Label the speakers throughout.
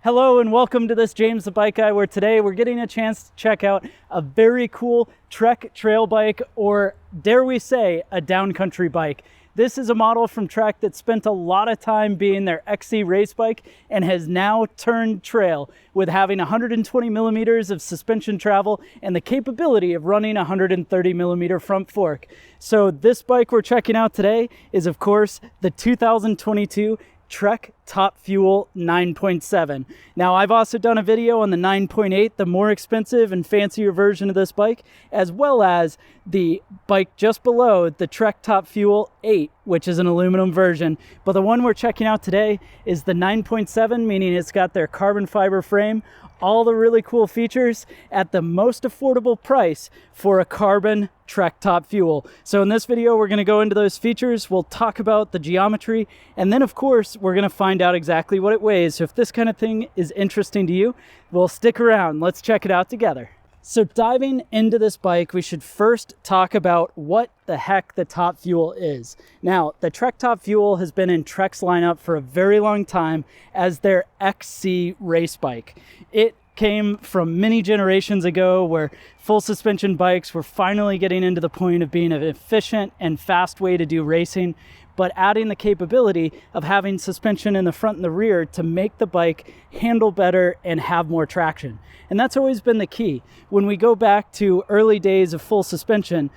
Speaker 1: Hello and welcome to this James the Bike Guy, where today we're getting a chance to check out a very cool Trek trail bike, or dare we say a downcountry bike. This is a model from Trek that spent a lot of time being their XC race bike and has now turned trail with having 120 millimeters of suspension travel and the capability of running 130 millimeter front fork. So this bike we're checking out today is of course the 2022 Trek Top Fuel 9.7. Now, I've also done a video on the 9.8, the more expensive and fancier version of this bike, as well as the bike just below, the Trek Top Fuel 8, which is an aluminum version. But the one we're checking out today is the 9.7, meaning it's got their carbon fiber frame, all the really cool features at the most affordable price for a carbon Trek Top Fuel. So in this video, we're gonna go into those features, we'll talk about the geometry, and then of course, we're gonna find out exactly what it weighs. So if this kind of thing is interesting to you, well, stick around, let's check it out together. So diving into this bike, we should first talk about what the heck the Top Fuel is. Now, the Trek Top Fuel has been in Trek's lineup for a very long time as their XC race bike. It came from many generations ago where full suspension bikes were finally getting into the point of being an efficient and fast way to do racing, but adding the capability of having suspension in the front and the rear to make the bike handle better and have more traction. And that's always been the key. When we go back to early days of full suspension,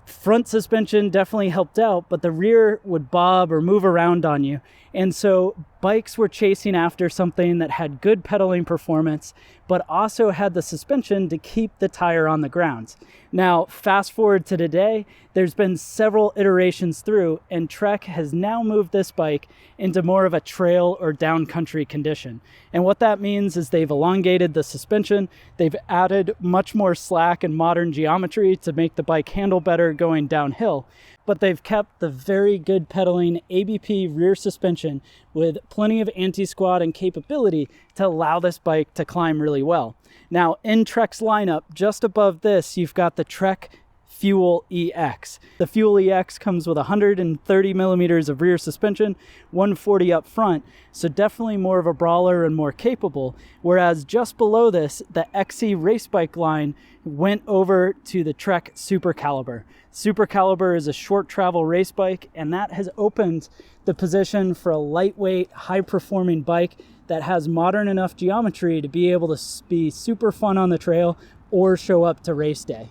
Speaker 1: front suspension definitely helped out, but the rear would bob or move around on you. And so bikes were chasing after something that had good pedaling performance, but also had the suspension to keep the tire on the ground. Now, fast forward to today, there's been several iterations through, and Trek has now moved this bike into more of a trail or downcountry condition. And what that means is they've elongated the suspension, they've added much more slack and modern geometry to make the bike handle better going downhill, but they've kept the very good pedaling ABP rear suspension with plenty of anti-squat and capability to allow this bike to climb really well. Now, in Trek's lineup, just above this, you've got the Trek Fuel EX. The Fuel EX comes with 130 millimeters of rear suspension, 140 up front, so definitely more of a brawler and more capable. Whereas just below this, the XC race bike line went over to the Trek Super Caliber. Super Caliber is a short travel race bike, and that has opened the position for a lightweight, high-performing bike that has modern enough geometry to be able to be super fun on the trail or show up to race day.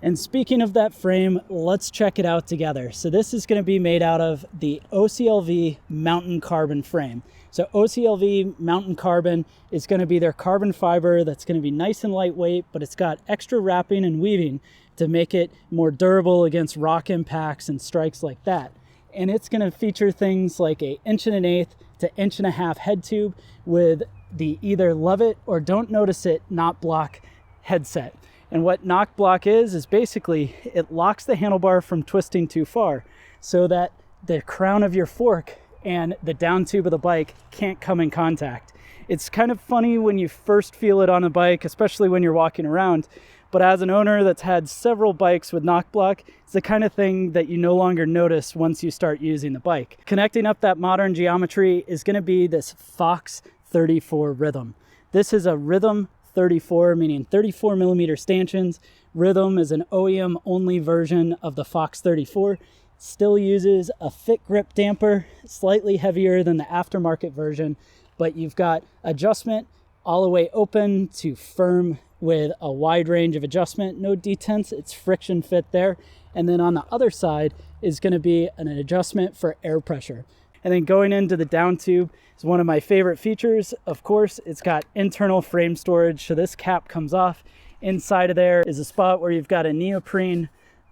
Speaker 1: And speaking of that frame, let's check it out together. So this is going to be made out of the OCLV Mountain Carbon frame. So OCLV Mountain Carbon is going to be their carbon fiber that's going to be nice and lightweight, but it's got extra wrapping and weaving to make it more durable against rock impacts and strikes like that. And it's going to feature things like a 1.125" to 1.5" head tube with the either love it or don't notice it not block headset. And what knock block is basically it locks the handlebar from twisting too far so that the crown of your fork and the down tube of the bike can't come in contact. It's kind of funny when you first feel it on a bike, especially when you're walking around, but as an owner that's had several bikes with knock block, it's the kind of thing that you no longer notice once you start using the bike. Connecting up that modern geometry is going to be this Fox 34 Rhythm. This is a Rhythm 34, meaning 34 millimeter stanchions. Rhythm is an OEM only version of the Fox 34. Still uses a fit grip damper, slightly heavier than the aftermarket version, but you've got adjustment all the way open to firm with a wide range of adjustment, no detents, it's friction fit there. And then on the other side is going to be an adjustment for air pressure. And then going into the down tube is one of my favorite features. Of course, it's got internal frame storage, so this cap comes off. Inside of there is a spot where you've got a neoprene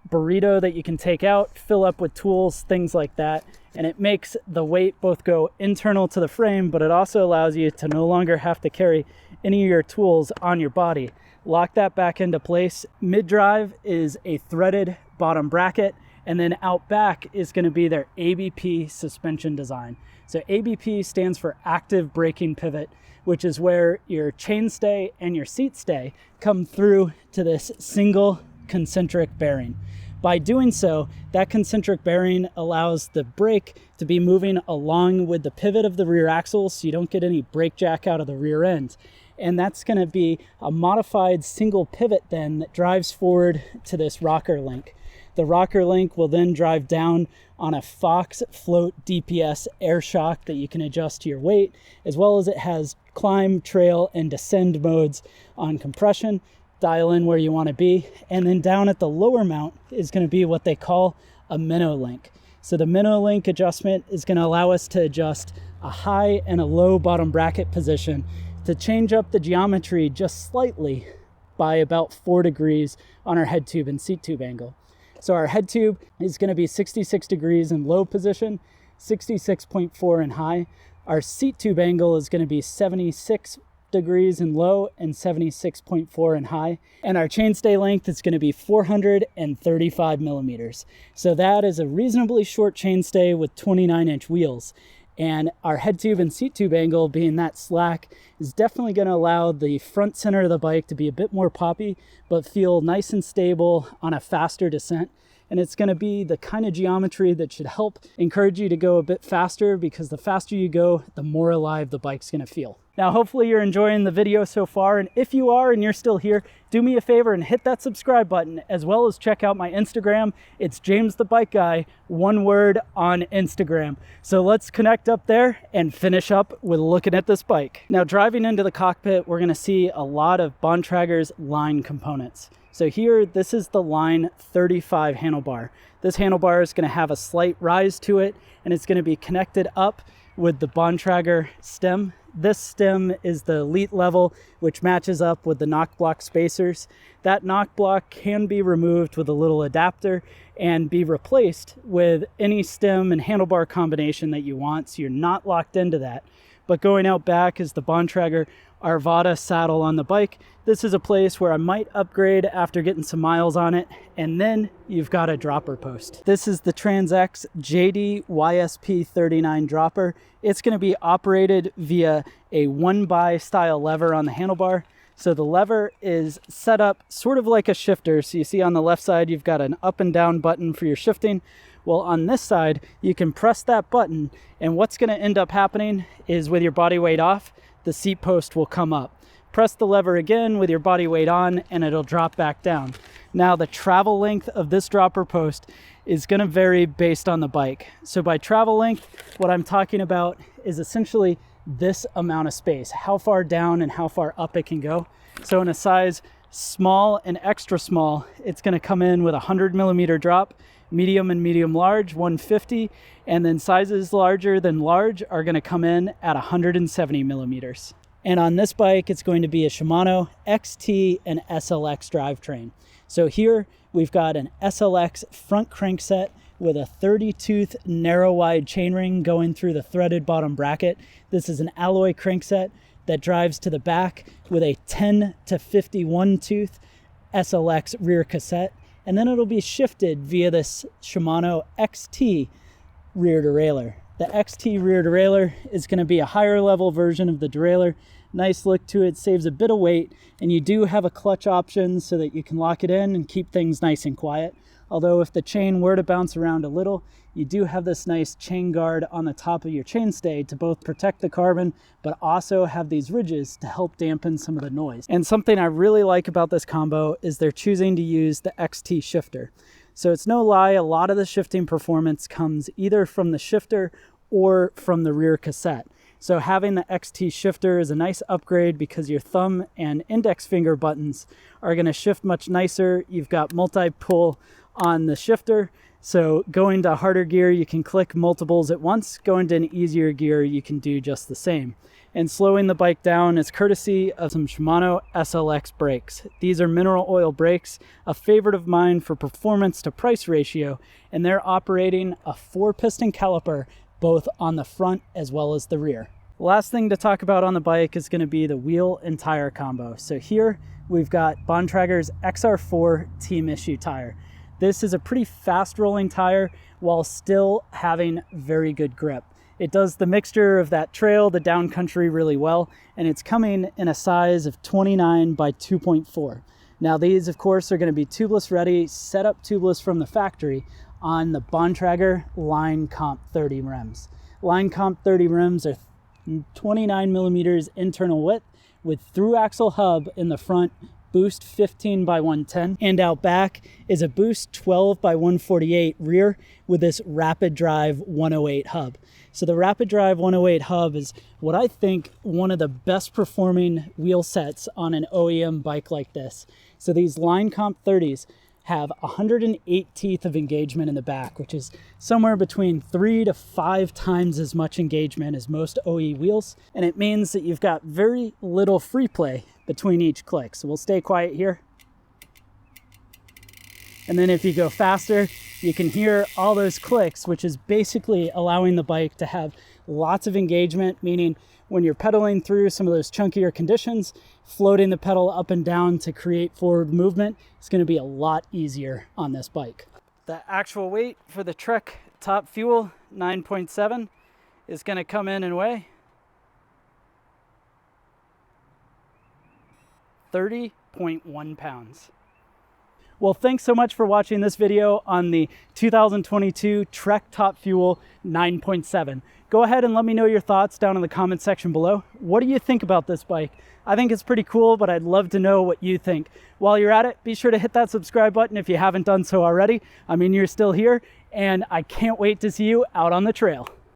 Speaker 1: burrito that you can take out, fill up with tools, things like that. And it makes the weight both go internal to the frame, but it also allows you to no longer have to carry any of your tools on your body. Lock that back into place. Mid-drive is a threaded bottom bracket, and then out back is going to be their ABP suspension design. So ABP stands for active braking pivot, which is where your chainstay and your seat stay come through to this single concentric bearing. By doing so, that concentric bearing allows the brake to be moving along with the pivot of the rear axle, so you don't get any brake jack out of the rear end. And that's going to be a modified single pivot then that drives forward to this rocker link. The rocker link will then drive down on a Fox Float DPS air shock that you can adjust to your weight, as well as it has climb, trail, and descend modes on compression. Dial in where you want to be. And then down at the lower mount is going to be what they call a minnow link. So the minnow link adjustment is going to allow us to adjust a high and a low bottom bracket position to change up the geometry just slightly by about 4 degrees on our head tube and seat tube angle. So our head tube is going to be 66 degrees in low position, 66.4 in high. Our seat tube angle is going to be 76 degrees in low and 76.4 in high. And our chainstay length is going to be 435 millimeters. So that is a reasonably short chainstay with 29-inch wheels. And our head tube and seat tube angle being that slack is definitely going to allow the front center of the bike to be a bit more poppy, but feel nice and stable on a faster descent. And it's going to be the kind of geometry that should help encourage you to go a bit faster, because the faster you go, the more alive the bike's going to feel. Now, hopefully you're enjoying the video so far, and if you are and you're still here, do me a favor and hit that subscribe button, as well as check out my Instagram. It's James the Bike Guy, one word, on Instagram. So let's connect up there and finish up with looking at this bike. Now, driving into the cockpit, we're going to see a lot of Bontrager's line components. So here, this is the Line 35 handlebar. This handlebar is going to have a slight rise to it, and it's going to be connected up with the Bontrager stem. This stem is the elite level, which matches up with the knock block spacers. That knock block can be removed with a little adapter and be replaced with any stem and handlebar combination that you want, so you're not locked into that. But going out back is the Bontrager Arvada saddle on the bike. This is a place where I might upgrade after getting some miles on it. And then you've got a dropper post. This is the TransX JD YSP39 dropper. It's going to be operated via a 1-by style lever on the handlebar. So the lever is set up sort of like a shifter. So you see on the left side, you've got an up and down button for your shifting. Well, on this side, you can press that button, and what's going to end up happening is with your body weight off, the seat post will come up. Press the lever again with your body weight on, and it'll drop back down. Now, the travel length of this dropper post is going to vary based on the bike. So by travel length, what I'm talking about is essentially this amount of space, how far down and how far up it can go. So in a size small and extra small, it's going to come in with a 100 millimeter drop. Medium and medium large, 150, and then sizes larger than large are going to come in at 170 millimeters. And on this bike, it's going to be a Shimano XT and SLX drivetrain. So here we've got an SLX front crankset with a 30-tooth narrow wide chainring going through the threaded bottom bracket. This is an alloy crankset that drives to the back with a 10 to 51 tooth SLX rear cassette. And then it'll be shifted via this Shimano XT rear derailleur. The XT rear derailleur is going to be a higher level version of the derailleur. Nice look to it, saves a bit of weight, and you do have a clutch option so that you can lock it in and keep things nice and quiet. Although if the chain were to bounce around a little, you do have this nice chain guard on the top of your chainstay to both protect the carbon, but also have these ridges to help dampen some of the noise. And something I really like about this combo is they're choosing to use the XT shifter. So it's no lie, a lot of the shifting performance comes either from the shifter or from the rear cassette. So having the XT shifter is a nice upgrade because your thumb and index finger buttons are going to shift much nicer. You've got multi-pull on the shifter. So going to harder gear, you can click multiples at once. Going to an easier gear, you can do just the same. And slowing the bike down is courtesy of some Shimano SLX brakes. These are mineral oil brakes, a favorite of mine for performance to price ratio, and they're operating a 4-piston caliper both on the front as well as the rear. Last thing to talk about on the bike is going to be the wheel and tire combo. So here we've got Bontrager's XR4 team issue tire. This is a pretty fast rolling tire while still having very good grip. It does the mixture of that trail, the downcountry really well, and it's coming in a size of 29 by 2.4. Now these, of course, are going to be tubeless ready, set up tubeless from the factory on the Bontrager Line Comp 30 rims. Line Comp 30 rims are 29 millimeters internal width with through axle hub in the front, boost 15 by 110, and out back is a boost 12 by 148 rear with this rapid drive 108 hub. So the rapid drive 108 hub is what I think one of the best performing wheel sets on an OEM bike like this. So these Line Comp 30s have 108 teeth of engagement in the back, which is somewhere between 3 to 5 times as much engagement as most OE wheels. And it means that you've got very little free play between each click. So we'll stay quiet here. And then if you go faster, you can hear all those clicks, which is basically allowing the bike to have lots of engagement, meaning when you're pedaling through some of those chunkier conditions, floating the pedal up and down to create forward movement is going to be a lot easier on this bike. The actual weight for the Trek Top Fuel 9.7 is going to come in and weigh 30.1 pounds. Well, thanks so much for watching this video on the 2022 Trek Top Fuel 9.7. Go ahead and let me know your thoughts down in the comment section below. What do you think about this bike? I think it's pretty cool, but I'd love to know what you think. While you're at it, be sure to hit that subscribe button if you haven't done so already. I mean, you're still here, and I can't wait to see you out on the trail.